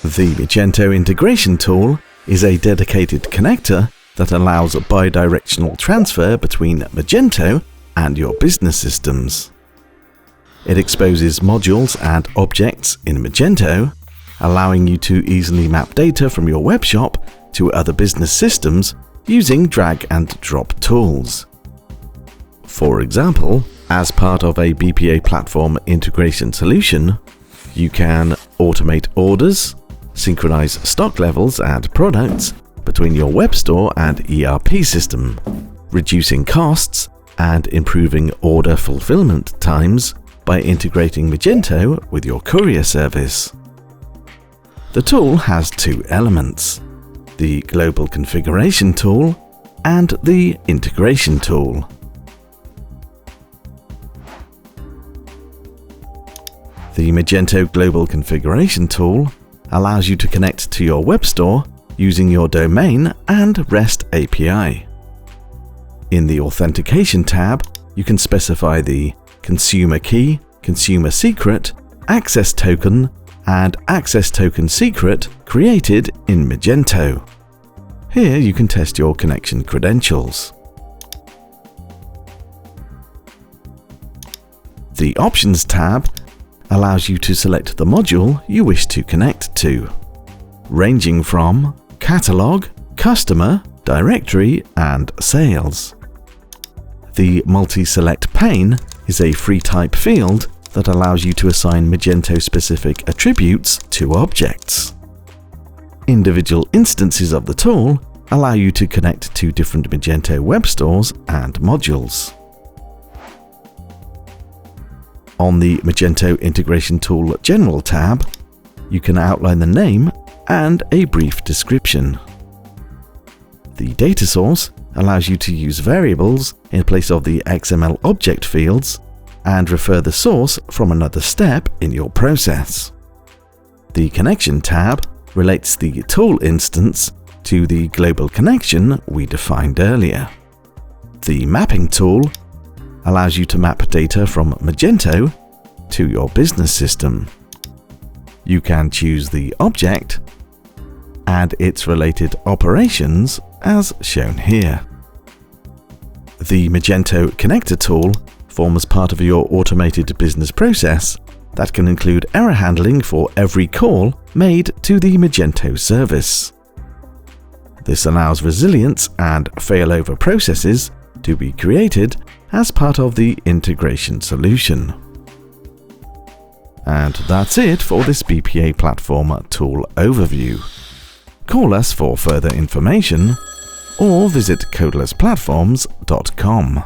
The Magento Integration tool is a dedicated connector that allows bidirectional transfer between Magento and your business systems. It exposes modules and objects in Magento, allowing you to easily map data from your webshop to other business systems using drag and drop tools. For example, as part of a BPA Platform integration solution, you can automate orders, synchronize stock levels and products between your web store and ERP system, reducing costs and improving order fulfillment times by integrating Magento with your Courier Service. The tool has two elements: the Global Configuration tool and the Integration tool. The Magento Global Configuration tool allows you to connect to your web store using your domain and REST API. In the Authentication tab, you can specify the Consumer Key, Consumer Secret, Access Token, and Access Token Secret created in Magento. Here you can test your connection credentials. The Options tab allows you to select the module you wish to connect to, ranging from Catalog, Customer, Directory, and Sales. The Multi-Select pane is a free type field that allows you to assign Magento-specific attributes to objects. Individual instances of the tool allow you to connect to different Magento web stores and modules. On the Magento Integration Tool General tab, you can outline the name and a brief description. The data source allows you to use variables in place of the XML object fields and refer the source from another step in your process. The Connection tab relates the tool instance to the global connection we defined earlier. The Mapping tool allows you to map data from Magento to your business system. You can choose the object and its related operations as shown here. The Magento Connector tool forms part of your automated business process that can include error handling for every call made to the Magento service. This allows resilience and failover processes to be created as part of the integration solution. And that's it for this BPA Platform tool overview. Call us for further information or visit codelessplatforms.com.